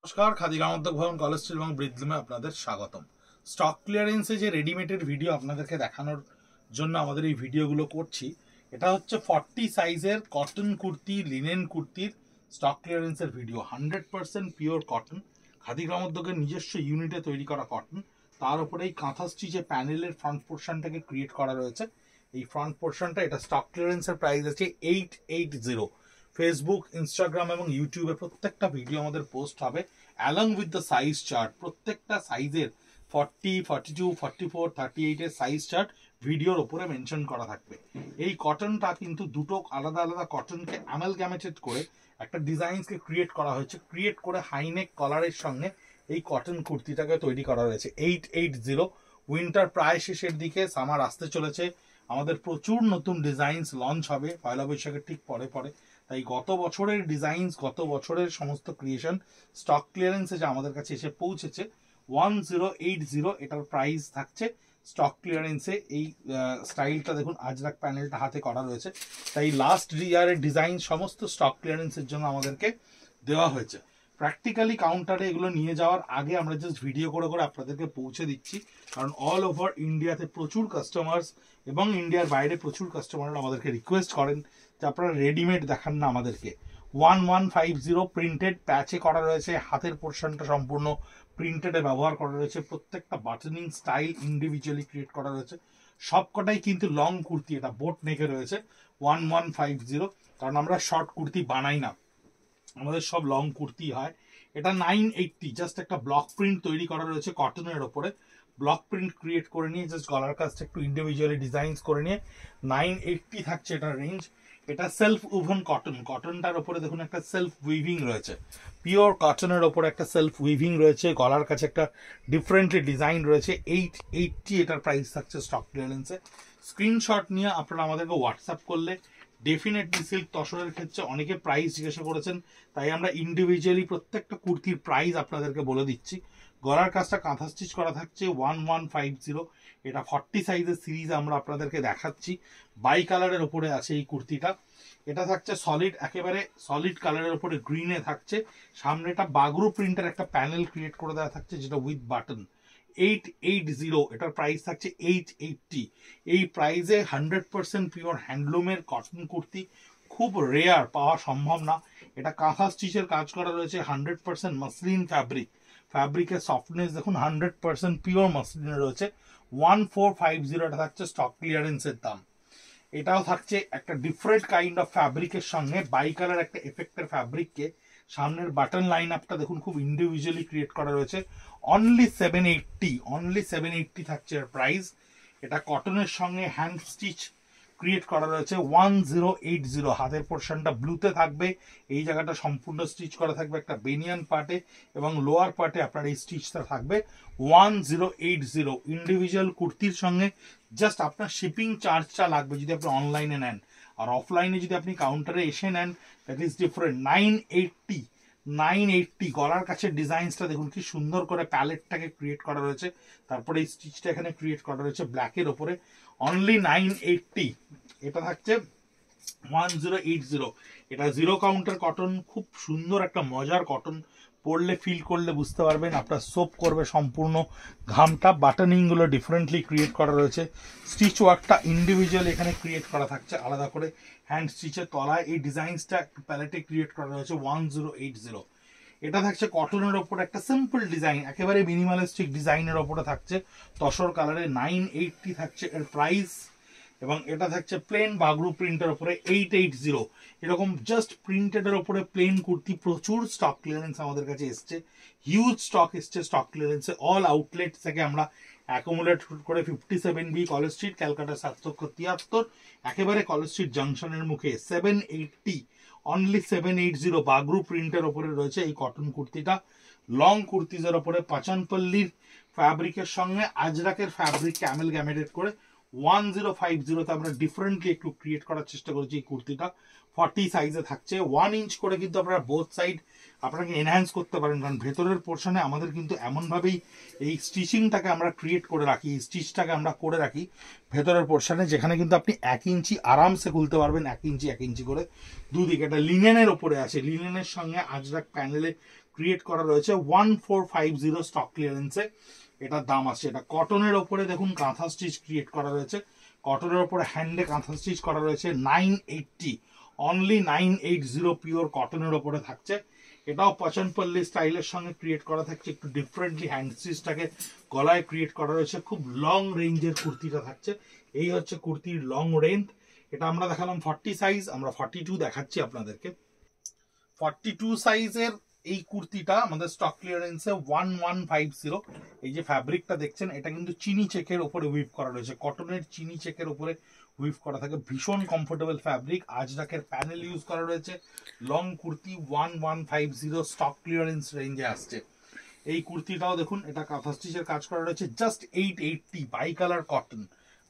নমস্কার, খাদি গ্রামোদ্যোগ ভবন, college street এবং ব্রিজলুমে আপনাদের স্বাগতম। স্টক ক্লিয়ারেন্সে যে রেডিমেডের ভিডিও আপনাদেরকে দেখানোর জন্য আমাদের এই ভিডিওগুলো করছি, এটা হচ্ছে 40 সাইজের কটন কুর্তি, লিনেন কুর্তির স্টক ক্লিয়ারেন্সের ভিডিও। 100% পিওর কটন, খাদি গ্রামোদ্যোগের নিজস্ব ইউনিটে তৈরি করা কটন। তার উপরে এই কাঁথা স্টিচে প্যানেলের ফ্রন্ট পোর্শনটাকে ক্রিয়েট করা রয়েছে। এই ফ্রন্ট পোর্শনটা, এটা স্টক ক্লিয়ারেন্সের প্রাইস আছে 880। ফেসবুক, ইনস্টাগ্রাম এবং ইউটিউবে প্রত্যেকটা ভিডিও আমাদের পোস্ট হবে along with the size chart. প্রত্যেকটা সাইজের 40, 42, 44, 38 এর সাইজ চার্ট ভিডিওর ওপরে মেনশন করা থাকবে। এই কটনটা কিন্তু দুটো আলাদা আলাদা কটনকে অ্যামালগ্যামেটেড করে একটা ডিজাইনসকে ক্রিয়েট করা হয়েছে। ক্রিয়েট করে হাইনেক কলারের সঙ্গে এই কটন কুর্তিটাকে তৈরি করা হয়েছে। 880। উইন্টার প্রায় শেষের দিকে, সামার আসতে চলেছে, আমাদের প্রচুর নতুন ডিজাইনস লঞ্চ হবে পয়লা বৈশাখের ঠিক পরে পরে। তাই গত বছরের ডিজাইনস, গত বছরের সমস্ত ক্রিয়েশন স্টক ক্লিয়ারেন্সে যে আমাদের কাছে এসে পৌঁছেছে 1080, এটার প্রাইস থাকছে স্টক ক্লিয়ারেন্সে। এই স্টাইলটা দেখুন, আজরাক প্যানেলটা হাতে করা রয়েছে। তাই লাস্ট ইয়ারের ডিজাইন সমস্ত স্টক ক্লিয়ারেন্সের জন্য আমাদেরকে দেওয়া হয়েছে। প্র্যাকটিক্যালি কাউন্টারে এগুলো নিয়ে যাওয়ার আগে আমরা জাস্ট ভিডিও করে করে আপনাদেরকে পৌঁছে দিচ্ছি, কারণ অল ওভার ইন্ডিয়াতে প্রচুর কাস্টমার্স এবং ইন্ডিয়ার বাইরে প্রচুর কাস্টমাররা আমাদেরকে রিকোয়েস্ট করেন যে আপনারা রেডিমেড দেখান না আমাদেরকে। 1150 প্রিন্টেড প্যাচে করা রয়েছে, হাতের পোর্শনটা সম্পূর্ণ প্রিন্টেডে ব্যবহার করা রয়েছে। প্রত্যেকটা বাটনিং স্টাইল ইন্ডিভিজুয়ালি ক্রিয়েট করা রয়েছে। সবকটাই কিন্তু লং কুর্তি, এটা বোট নেকে রয়েছে 1150, কারণ আমরা শর্ট কুর্তি বানাই না, আমাদের সব লং কুর্তি হয়। এটা 980, জাস্ট একটা ব্লক প্রিন্ট তৈরি করা রয়েছে কটনের ওপরে। ব্লক প্রিন্ট ক্রিয়েট করে নিয়ে জাস্ট গলার কাজটা একটু ইন্ডিভিজুয়ালি ডিজাইনস করে নিয়ে 980 থাকছে এটার রেঞ্জ। এটা সেলফ উভন কটন, কটনটার ওপরে দেখুন একটা সেলফ উইভিং রয়েছে, পিওর কটনের ওপরে একটা সেলফ উইভিং রয়েছে। গলার কাছে একটা ডিফারেন্টলি ডিজাইন রয়েছে। 880 এটার প্রাইস থাকছে স্টক ক্লিয়ারেন্সে। স্ক্রিনশট নিয়ে আপনারা আমাদেরকে হোয়াটসঅ্যাপ করলে ডেফিনেটলি, সিল্ক তসরের ক্ষেত্রে অনেকে প্রাইস জিজ্ঞাসা করেছেন, তাই আমরা ইন্ডিভিজুয়ালি প্রত্যেকটা কুর্তির প্রাইস আপনাদেরকে বলে দিচ্ছি। গলার কাজটা কাঁথা স্টিচ করা থাকছে 1150। এটা 40 সাইজের সিরিজ আমরা আপনাদেরকে দেখাচ্ছি। বাই কালারের ওপরে আছে এই কুর্তিটা। এটা থাকছে সলিড, একেবারে সলিড কালারের ওপরে গ্রিনে থাকছে। সামনেটা বাগরু প্রিন্টের একটা প্যানেল ক্রিয়েট করে দেওয়া থাকছে, যেটা উইথ বাটন। 880, এটার প্রাইস থাকছে 880। এই প্রাইসে 100% পিওর হ্যান্ডলুমের কটন কুর্তি খুব রেয়ার, পাওয়া সম্ভব না। এটা কাঁথা স্টিচের কাজ করা রয়েছে, 100% মাসলিন ফ্যাব্রিক। ফ্যাব্রিকের সফটনেস দেখুন, 100% পিওর মাসলিনে রয়েছে। 1450 এটা থাকছে স্টক ক্লিয়ারেন্সের দাম। এটাও থাকছে একটা ডিফারেন্ট কাইন্ড অফ ফ্যাব্রিকের সঙ্গে বাই কালার একটা এফেক্টের ফ্যাব্রিককে। সামনের বাটন লাইন আপটা দেখুন, খুব ইন্ডিভিজুয়ালি ক্রিয়েট করা রয়েছে। অনলি 780 থাকছে এর প্রাইস। এটা কটনের সঙ্গে হ্যান্ড স্টিচ ক্রিয়েট করা রয়েছে 1080। হাতের পোর্শনটা ব্লুতে থাকবে, এই জায়গাটা সম্পূর্ণ স্টিচ করা থাকবে একটা বেনিয়ান পার্টে, এবং লোয়ার পার্টে আপনার এই স্টিচটা থাকবে 1080। ইন্ডিভিজুয়াল কুর্তির সঙ্গে জাস্ট আপনার শিপিং চার্জটা লাগবে যদি আপনি অনলাইনে নেন, আর অফলাইনে যদি আপনি কাউন্টারে এসে নেন দ্যাট ইজ ডিফারেন্ট। 980। গলার কাছে ডিজাইনসটা দেখুন কি সুন্দর করে প্যালেটটাকে ক্রিয়েট করা রয়েছে। তারপরে এই স্টিচটা এখানে ক্রিয়েট করা রয়েছে ব্ল্যাকের ওপরে। অনলি 980। এটা থাকছে 1080। এটা জিরো কাউন্টার কটন, খুব সুন্দর একটা মজার কটন। পরলে ফিল করলে বুঝতে পারবেন, আপনার সোপ করবে সম্পূর্ণ ঘামটা। বাটনিং গুলো ডিফারেন্টলি ক্রিয়েট করা রয়েছে। স্টিচ ওয়ার্কটা ইন্ডিভিজুয়াল এখানে ক্রিয়েট করা থাকছে আলাদা করে হ্যান্ড স্টিচের তলায়। এই ডিজাইনসটা একটু প্যালেটে ক্রিয়েট করা রয়েছে 1080। এটা থাকছে কটনের ওপরে একটা সিম্পল ডিজাইন, একেবারে মিনিমালিস্টিক ডিজাইনের ওপরে থাকছে তসর কালারে। 980 থাকছে এর প্রাইস। এবং এটা থাকছে প্লেন বাগরু প্রিন্টের ওপরে 880। এরকম জাস্ট প্রিন্টেডের ওপরে প্লেন কুর্তি প্রচুর স্টক ক্লিয়ারেন্স আমাদের কাছে এসছে, হিউজ স্টক এসছে স্টক ক্লিয়ারেন্সে। অল আউটলেট থেকে আমরা অ্যাকুমুলেট করে 57B কলেজ স্ট্রিট, ক্যালকাটা 773, একেবারে কলেজ স্ট্রিট জাংশনের মুখে 780। অনলি 780 বাগরু প্রিন্টের ওপরে রয়েছে এই কটন কুর্তিটা। লং কুর্তিজের ওপরে পাচানপল্লির ফ্যাব্রিকের সঙ্গে আজরাকের ফ্যাব্রিক অ্যামালগ্যামেটেড করে 1050 আমরা ডিফারেন্টলি একটু ক্রিয়েট করার চেষ্টা করেছি। এই কুর্তিটা 40 সাইজে থাকছে। 1 ইঞ্চ করে কিন্তু আপনারা বোথ সাইড আপনাকে এনহ্যান্স করতে পারেন, কারণ ভেতরের পোর্শনে আমাদের কিন্তু এমনভাবেই এই স্টিচিংটাকে আমরা ক্রিয়েট করে রাখি, এই স্টিচটাকে আমরা করে রাখি ভেতরের পোর্শনে, যেখানে কিন্তু আপনি 1 ইঞ্চি আরামসে খুলতে পারবেন, 1 ইঞ্চি করে দুদিকে। এটা লিনেনের ওপরে আছে, লিনেনের সঙ্গে আজরাক প্যানেলে ক্রিয়েট করা রয়েছে 1450 স্টক ক্লিয়ারেন্সে এটার দাম আসছে। এটা কটনের ওপরে দেখুন কাঁথা স্টিচ ক্রিয়েট করা রয়েছে, কটনের ওপরে হ্যান্ডে কাঁথা স্টিচ করা রয়েছে। 980, অনলি 980 পিওর কটনের ওপরে থাকছে। এটাও পচনপল্লী স্টাইলের সঙ্গে ক্রিয়েট করা থাকছে, একটু ডিফারেন্টলি হ্যান্ড স্টিচটাকে গলায় ক্রিয়েট করা রয়েছে। খুব লং রেঞ্জের কুর্তিটা থাকছে। এই হচ্ছে কুর্তির লং রেঞ্জ। এটা আমরা দেখালাম 40 সাইজ, আমরা 42 দেখাচ্ছি আপনাদেরকে। 42 সাইজের এই কুর্তিটা আমাদের স্টক ক্লিয়ারেন্সে 1150। এই যে ফ্যাব্রিকটা দেখছেন এটা কিন্তু চিনি চেকের উপরে উইভ করা রয়েছে, কটনের চিনি চেকের উপরে উইভ করা থাকে, ভীষণ কমফোর্টেবল ফ্যাব্রিক। আজরাকের প্যানেল ইউজ করা রয়েছে। লং কুর্তি 1150 স্টক ক্লিয়ারেন্স রেঞ্জে আসছে। এই কুর্তিটাও দেখুন, এটা কাঁথা স্টিচের কাজ করা রয়েছে, just 880, bicolour cotton,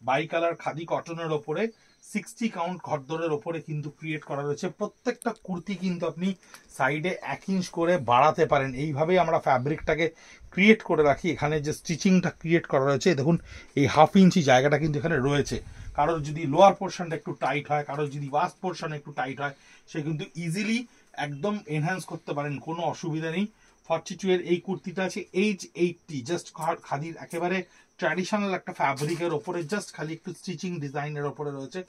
bicolour khadi কটনের ওপরে 60 কাউন্ট খদ্দরের ওপরে কিন্তু ক্রিয়েট করা রয়েছে। প্রত্যেকটা কুর্তি কিন্তু আপনি সাইডে 1 ইঞ্চ করে বাড়াতে পারেন, এইভাবেই আমরা ফ্যাব্রিকটাকে ক্রিয়েট করে রাখি। এখানে যে স্টিচিংটা ক্রিয়েট করা রয়েছে দেখুন, এই 1/2 ইঞ্চি জায়গাটা কিন্তু এখানে রয়েছে। কারোর যদি লোয়ার পোর্শনটা একটু টাইট হয়, কারোর যদি ওয়াস্ট পোর্শন একটু টাইট হয়, সে কিন্তু ইজিলি একদম এনহ্যান্স করতে পারেন, কোনো অসুবিধা নেই। 42 এর এই কুর্তিটা আছে 880, জাস্ট খাদির একেবারে ট্র্যাডিশনাল একটা ফ্যাব্রিকের ওপরে জাস্ট খালি একটু স্টিচিং ডিজাইনের ওপরে রয়েছে।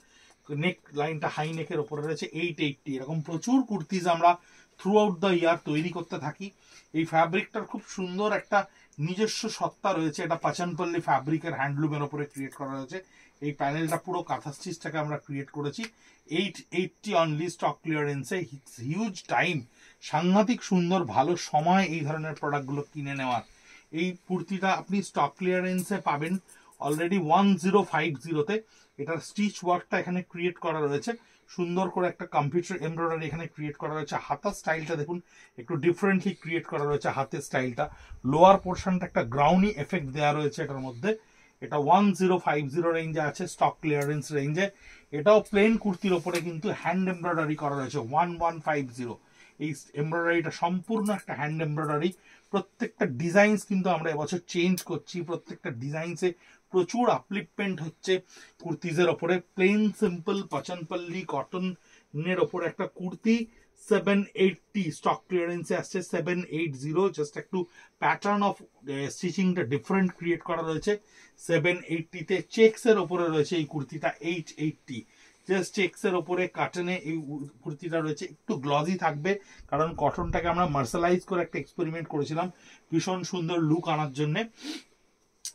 নেক লাইনটা হাই নেকের ওপরে রয়েছে। 880। এরকম প্রচুর কুর্তিজ আমরা থ্রু আউট দ্য ইয়ার তৈরি করতে থাকি। এই ফ্যাব্রিকটার খুব সুন্দর একটা নিজস্ব সত্তা রয়েছে। এটা পাচানপল্লী ফ্যাব্রিকের হ্যান্ডলুমের ওপরে ক্রিয়েট করা রয়েছে। এই প্যানেলটা পুরো কাঁথা স্টিচটাকে আমরা ক্রিয়েট করেছি। 880 অনলি স্টক ক্লিয়ারেন্সে, হিউজ টাইম, সাংঘাতিক সুন্দর ভালো সময় এই ধরনের প্রোডাক্টগুলো কিনে নেওয়ার। এই কুর্তিটা আপনি স্টক ক্লিয়ারেন্সে পাবেন অলরেডি 1050-তে। এটার স্টিচ ওয়ার্কটা এখানে ক্রিয়েট করা রয়েছে, সুন্দর করে একটা কম্পিউটার এমব্রয়ডারি এখানে ক্রিয়েট করা রয়েছে। হাতার স্টাইলটা দেখুন একটু ডিফারেন্টলি ক্রিয়েট করা রয়েছে হাতের স্টাইলটা। লোয়ার পোর্শনটা একটা গ্রাউন্ডি এফেক্ট দেওয়া রয়েছে এটার মধ্যে। এটা 1050 রেঞ্জে আছে, স্টক ক্লিয়ারেন্স রেঞ্জে। এটাও প্লেন কুর্তির ওপরে কিন্তু হ্যান্ড এমব্রয়ডারি করা রয়েছে 1150। এই এমব্রয়ডারিটা সম্পূর্ণ একটা হ্যান্ড এমব্রয়ডারি। প্রত্যেকটা ডিজাইনস কিন্তু আমরা এবছর চেঞ্জ করছি, প্রত্যেকটা ডিজাইনসে প্রচুর আপলিপমেন্ট হচ্ছে কুর্তিজের ওপরে। প্লেন সিম্পল পাচনপল্লী কটনের ওপরে একটা কুর্তি 780 স্টক ক্লিয়ারেন্সে আসছে। 780, জাস্ট একটু প্যাটার্ন অফ স্টিচিংটা ডিফারেন্ট ক্রিয়েট করা রয়েছে। 780-তে চেক্সের ওপরে রয়েছে এই কুর্তিটা 880। জাস্ট চেক্সের ওপরে কাটনে এই কুর্তিটা রয়েছে, একটু গ্লজি থাকবে কারণ কটনটাকে আমরা মার্শালাইজ করে একটা এক্সপেরিমেন্ট করেছিলাম ভীষণ সুন্দর লুক আনার জন্য।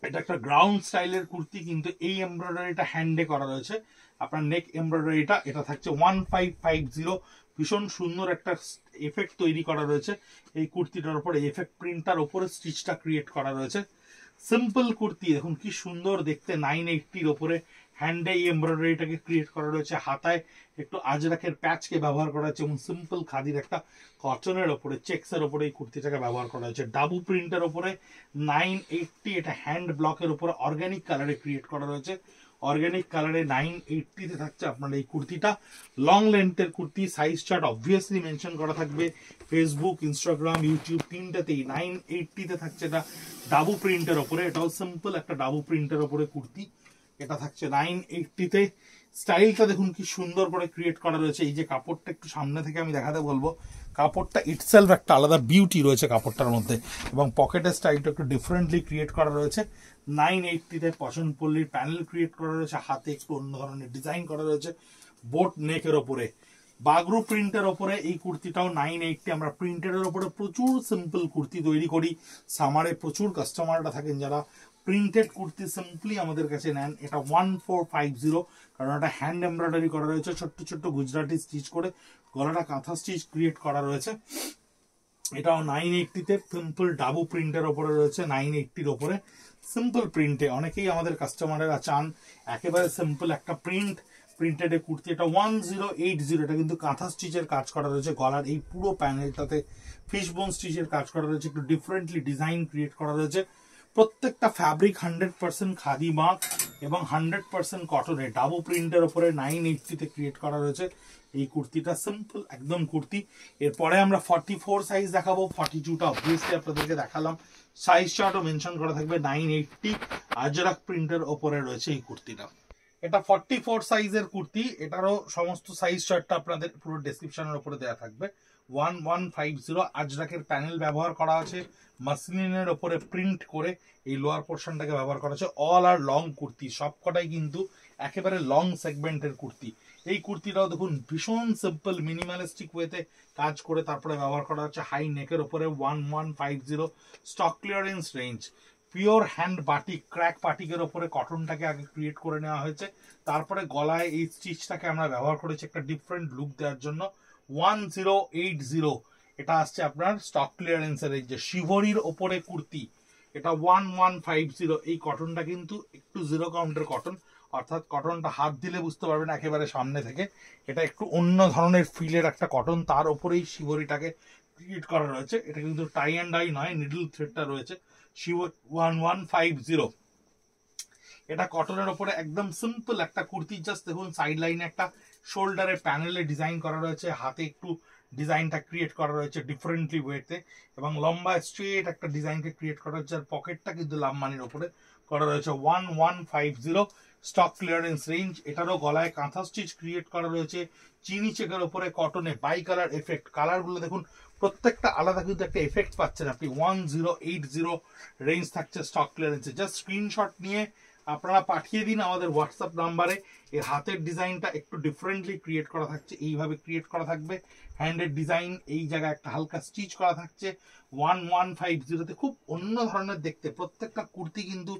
এটা একটা গ্রাউন্ড স্টাইলের কুর্তি, কিন্তু এই এমব্রয়ডারিটা হ্যান্ডে করা রয়েছে। আপনার নেক এমব্রয়ডারিটা এটা থাকছে 1550। ভীষণ সুন্দর একটা এফেক্ট তৈরি করা রয়েছে এই কুর্তিটার উপরে, এফেক্ট প্রিন্টার উপরে স্টিচটা ক্রিয়েট করা রয়েছে। সিম্পল কুর্তি দেখুন কি সুন্দর দেখতে, 980-র ওপরে হ্যান্ডে এই এমব্রয়ডারিটাকে ক্রিয়েট করা রয়েছে। হাতায় একটু আজরাকের প্যাচকে ব্যবহার করা হয়েছে এবং সিম্পল খাদির একটা কটনের ওপরে চেক্সের ওপরে এই কুর্তিটাকে ব্যবহার করা হয়েছে। ডাবু প্রিন্টের ওপরে 980, এটা হ্যান্ড ব্লকের উপরে অর্গানিক কালারে ক্রিয়েট করা রয়েছে। অর্গানিক কালারে 980-তে থাকছে আপনার এই কুর্তিটা। লং লেন্থের kurti, size chart obviously mention করা থাকবে ফেসবুক, ইনস্টাগ্রাম, ইউটিউব তিনটাতেই। 980-তে থাকছে এটা ডাবু প্রিন্টের ওপরে, এটাও সিম্পল একটা ডাবু প্রিন্টের ওপরে কুর্তি। এটা থাকছে 980-তে। স্টাইলটা দেখুন কি সুন্দর করে ক্রিয়েট করা রয়েছে। এই যে কাপড়টা একটু সামনে থেকে আমি দেখাতে বলবো, কাপড়টা ইটসেলফ একটা আলাদা বিউটি রয়েছে কাপড়টার মধ্যে, এবং পকেটের স্টাইলটা একটু ডিফারেন্টলি ক্রিয়েট করা রয়েছে। 980-তে পচনপল্লীর প্যানেল ক্রিয়েট করা রয়েছে, হাতে একটু অন্য ধরনের ডিজাইন করা রয়েছে বোট নেকের ওপরে। বাগরু প্রিন্টের ওপরে এই কুর্তিটাও 980। আমরা প্রিন্টের ওপরে প্রচুর সিম্পল কুর্তি তৈরি করি, সামারে প্রচুর কাস্টমাররা থাকেন যারা প্রিন্টেড কুর্তি সিম্পলি আমাদের কাছে নেন। এটা 1450, কারণ এটা হ্যান্ড এমব্রয়ডারি করা রয়েছে, ছোট্ট ছোট্ট গুজরাটি স্টিচ করে গলাটা কাঁথা স্টিচ ক্রিয়েট করা রয়েছে। এটাও 980-তে সিম্পল ডাবু প্রিন্টের ওপরে রয়েছে। 980-র ওপরে সিম্পল প্রিন্টে অনেকেই আমাদের কাস্টমারেরা চান একেবারে সিম্পল একটা প্রিন্টেড কুর্তি। এটা 1080, এটা কিন্তু কাঁথা স্টিচের কাজ করা রয়েছে। গলার এই পুরো প্যানেলটাতে ফিশবোন স্টিচের কাজ করা রয়েছে, একটু ডিফারেন্টলি ডিজাইন ক্রিয়েট করা রয়েছে। প্রত্যেকটা ফ্যাব্রিক 100% খাদি মার্ক এবং 100% কটনে ডাবু প্রিন্টের ওপরে 980-তে ক্রিয়েট করা রয়েছে এই কুর্তিটা। সিম্পল একদম কুর্তি। এরপরে আমরা 44 সাইজ দেখাবো। 42টা অবভিয়াসলি আপনাদেরকে দেখালাম, সাইজ চার্টও মেনশন করা থাকবে। 980 আজরাক প্রিন্টের ওপরে রয়েছে এই কুর্তিটা। এটা 44 সাইজের কুর্তি, এটারও সমস্ত সাইজ চার্টটা আপনাদের পুরো ডেসক্রিপশনের উপরে দেওয়া থাকবে। 1150 আজরাকের প্যানেল ব্যবহার করা আছে, মাসলিনের ওপরে প্রিন্ট করে এই লোয়ার পোর্শনটাকে ব্যবহার করা আছে। অল আর লং কুর্তি, সবকটাই কিন্তু একেবারে লং সেগমেন্টের কুর্তি। এই কুর্তিটাও দেখুন ভীষণ সিম্পল মিনিমালিস্টিক ওয়েতে কাজ করে তারপরে ব্যবহার করা হচ্ছে। হাই নেকের ওপরে 1150 stock clearance range, pure hand batik, crack বাটিকের ওপরে কটনটাকে আগে ক্রিয়েট করে নেওয়া হয়েছে, তারপরে গলায় এই স্টিচটাকে আমরা ব্যবহার করেছি একটা ডিফারেন্ট লুক দেওয়ার জন্য। 1080 এটা আসছে আপনার স্টক ক্লিয়ারেন্সের রেঞ্জে। শিভরির ওপরে কুর্তি, এটা 1150। এই কটনটা কিন্তু একটু জিরো কাউন্টের কটন, অর্থাৎ কটনটা হাত দিলে বুঝতে পারবেন একেবারে সামনে থেকে এটা একটু অন্য ধরনের ফিলের একটা কটন, তার উপরেই শিভরিটাকে ক্রিয়েট করা রয়েছে। এটা কিন্তু টাই অ্যান্ড ডাই নয়, নিডল থ্রেডটা রয়েছে। শিভর 1150, এটা কটনের ওপরে একদম সিম্পল একটা কুর্তি। জাস্ট দেখুন সাইড লাইনে একটা শোল্ডারে প্যানেলে ডিজাইন করা রয়েছে, হাতে একটু ডিজাইনটা ক্রিয়েট করা রয়েছে ডিফারেন্টলি ওয়েতে, এবং লম্বা স্ট্রেট একটা ডিজাইনকে ক্রিয়েট করা হচ্ছে। আর পকেটটা কিন্তু লামমানির ওপরে করা রয়েছে। 1150 স্টক ক্লিয়ারেন্স রেঞ্জ। এটারও গলায় কাঁথা স্টিচ ক্রিয়েট করা রয়েছে, চিনি চেকের ওপরে কটনে বাই কালার এফেক্ট। কালারগুলো দেখুন প্রত্যেকটা আলাদা কিন্তু একটা এফেক্ট পাচ্ছেন আপনি। 1080 রেঞ্জ থাকছে স্টক ক্লিয়ারেন্সে। জাস্ট স্ক্রিনশট নিয়ে আপনারা পাঠিয়ে দিন আমাদের হোয়াটসঅ্যাপ নাম্বারে। এর হাতের ডিজাইনটা একটু ডিফারেন্টলি ক্রিয়েট করা থাকছে, এইভাবে ক্রিয়েট করা থাকবে। হ্যান্ডের ডিজাইন, এই জায়গায় একটা হালকা স্টিচ করা থাকছে। 1150 খুব অন্য ধরনের দেখতে। প্রত্যেকটা কুর্তি কিন্তু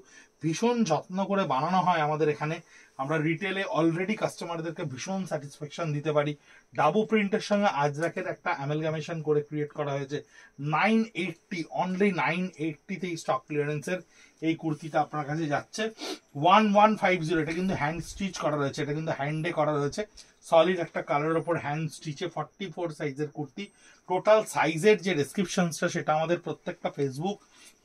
ভীষণ যত্ন করে বানানো হয় আমাদের এখানে। আমরা রিটেলে অলরেডি কাস্টমারদেরকে ভীষণ স্যাটিসফ্যাকশন দিতে পারি। ডাবু প্রিন্টের সঙ্গে আজরাকের একটা অ্যামালগামেশন করে ক্রিয়েট করা হয়েছে। 980, অনলি 980 স্টক ক্লিয়ারেন্সের এই কুর্তিটা আপনার কাছে যাচ্ছে। 1150, এটা কিন্তু হ্যান্ড স্টিচ করা রয়েছে, এটা কিন্তু হ্যান্ডে করা রয়েছে। সলিড একটা কালারের ওপর হ্যান্ড স্টিচে 44 সাইজের কুর্তি। টোটাল সাইজের যে ডেসক্রিপশনসটা সেটা আমাদের প্রত্যেকটা ফেসবুক,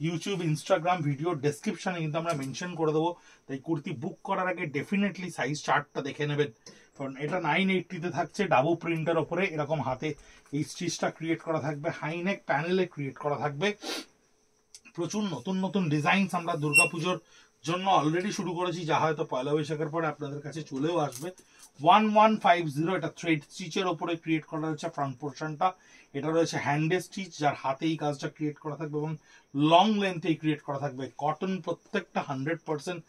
ইউটিউব, ইনস্টাগ্রাম ভিডিও ডেসক্রিপশনে কিন্তু আমরা মেনশন করে দেবো। তাই কুর্তি বুক করার আগে ডেফিনেটলি সাইজ চার্টটা দেখে নেবেন, কারণ এটা 980 থাকছে। ডাবু প্রিন্টের ওপরে এরকম হাতে এই স্টিচটা ক্রিয়েট করা থাকবে, হাইনেক প্যানেলে ক্রিয়েট করা থাকবে। প্রচুর নতুন নতুন ডিজাইনস আমরা দুর্গাপুজোর জন্য অলরেডি শুরু করেছি, যা হয়তো পয়লা বৈশাখের পরে আপনাদের কাছে চলেও আসবে। 1150, এটা থ্রেড স্টিচের ওপরে ক্রিয়েট করা হয়েছে ফ্রন্ট পোর্শনটা। এটা রয়েছে হ্যান্ডে স্টিচ, যার হাতে এই কাজটা ক্রিয়েট করা থাকবে এবং লং লেন্থে ক্রিয়েট করা থাকবে। কটন প্রত্যেকটা 100%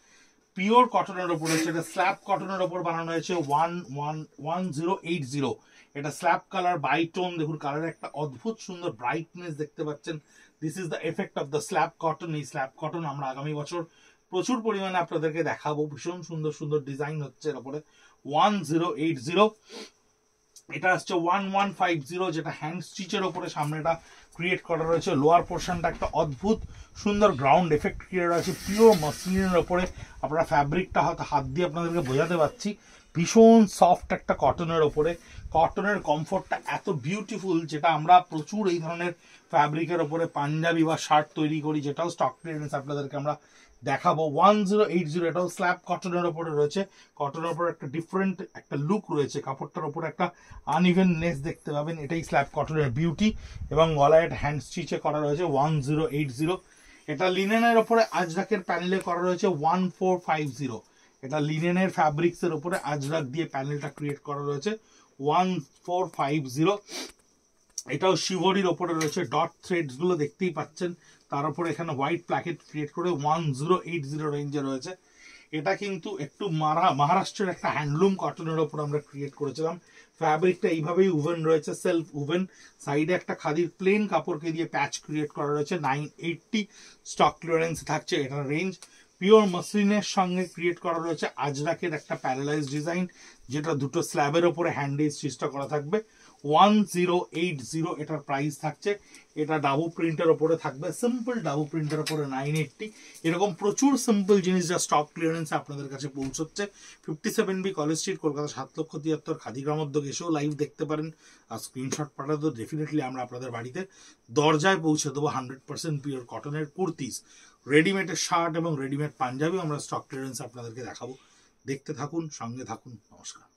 পিওর কটনের ওপর হয়েছে। এটা স্ল্যাব কটনের ওপর বানানো হয়েছে। 1080, এটা স্ল্যাব কালার বাই টোন। দেখুন কালার একটা অদ্ভুত সুন্দর ব্রাইটনেস দেখতে পাচ্ছেন। This is the effect of the slab cotton. এই স্ল্যাব কটন আমরা আগামী বছর প্রচুর পরিমাণে আপনাদেরকে দেখাবো। ভীষণ সুন্দর সুন্দর ডিজাইন হচ্ছে এর উপরে। 1080, এটা আসছে 1150, যেটা হ্যান্ড স্টিচের ওপরে সামনেটা ক্রিয়েট করা রয়েছে। লোয়ার পোর্শনটা একটা অদ্ভুত সুন্দর গ্রাউন্ড এফেক্ট ক্রিয়েট আছে পিওর মাসলিনের ওপরে। আপনারা ফ্যাব্রিকটা হয়তো হাত দিয়ে আপনাদেরকে বোঝাতে পারছি, ভীষণ সফট একটা কটনের ওপরে। কটনের কমফোর্টটা এত বিউটিফুল, যেটা আমরা প্রচুর এই ধরনের ফ্যাব্রিকের ওপরে পাঞ্জাবি বা শার্ট তৈরি করি, যেটাও স্টক ক্লিয়ারেন্স আপনাদেরকে আমরা দেখাবো। 1080, এটাও স্ল্যাব কটনের ওপরে রয়েছে। কটনের ওপরে একটা ডিফারেন্ট একটা লুক রয়েছে, কাপড়টার ওপরে একটা আনইভেননেস দেখতে পাবেন, এটাই স্ল্যাব কটনের বিউটি। এবং গলায় হ্যান্ড স্টিচে করা রয়েছে 1080। এটা লিনেনের ওপরে আজরাকের প্যানেলে করা রয়েছে 1450। এটা লিনেনের ফ্যাব্রিক্স এর উপরে আজরাক দিয়ে প্যানেলটা ক্রিয়েট করা রয়েছে 1450। এটাও শিভরির ওপরে রয়েছে। ডট থ্রেডস গুলো দেখতেই পাচ্ছেন, তার উপরে এখানে হোয়াইট প্ল্যাকেট ক্রিয়েট করে 1080 রেঞ্জে রয়েছে। এটা কিন্তু একটু মহারাষ্ট্রের একটা হ্যান্ডলুম কটনের ওপর আমরা ক্রিয়েট করেছিলাম। ফ্যাব্রিকটা এইভাবেই উভেন রয়েছে, সেলফ উভেন। সাইডে একটা খাদির প্লেন কাপড়কে দিয়ে প্যাচ ক্রিয়েট করা রয়েছে। 980 স্টক ক্লিয়ারেন্স থাকছে এটার রেঞ্জ। পিওর মসলিনের সঙ্গে ক্রিয়েট করা রয়েছে আজরাকের একটা প্যারালাইজ ডিজাইন, যেটা দুটো স্ল্যাবের ওপরে হ্যান্ডে স্টিচটা করা থাকবে। 1080 এটার প্রাইস থাকছে। এটা ডাবু প্রিন্টের ওপরে থাকবে, সিম্পল ডাবু প্রিন্টের ওপরে 980। এরকম প্রচুর সিম্পল জিনিস যা স্টক ক্লিয়ারেন্স আপনাদের কাছে পৌঁছচ্ছে। 57B College Street, Kolkata 7,73,000 Khadi Gramodyog এসেও লাইভ দেখতে পারেন। আর স্ক্রিনশট পাঠাতে ডেফিনেটলি আমরা আপনাদের বাড়িতে দরজায় পৌঁছে দেবো 100% পিওর কটনের কুর্তিস। রেডিমেডের শার্ট এবং রেডিমেড পাঞ্জাবি আমরা স্টক ক্লিয়ারেন্স আপনাদেরকে দেখাবো। দেখতে থাকুন, সঙ্গে থাকুন। নমস্কার।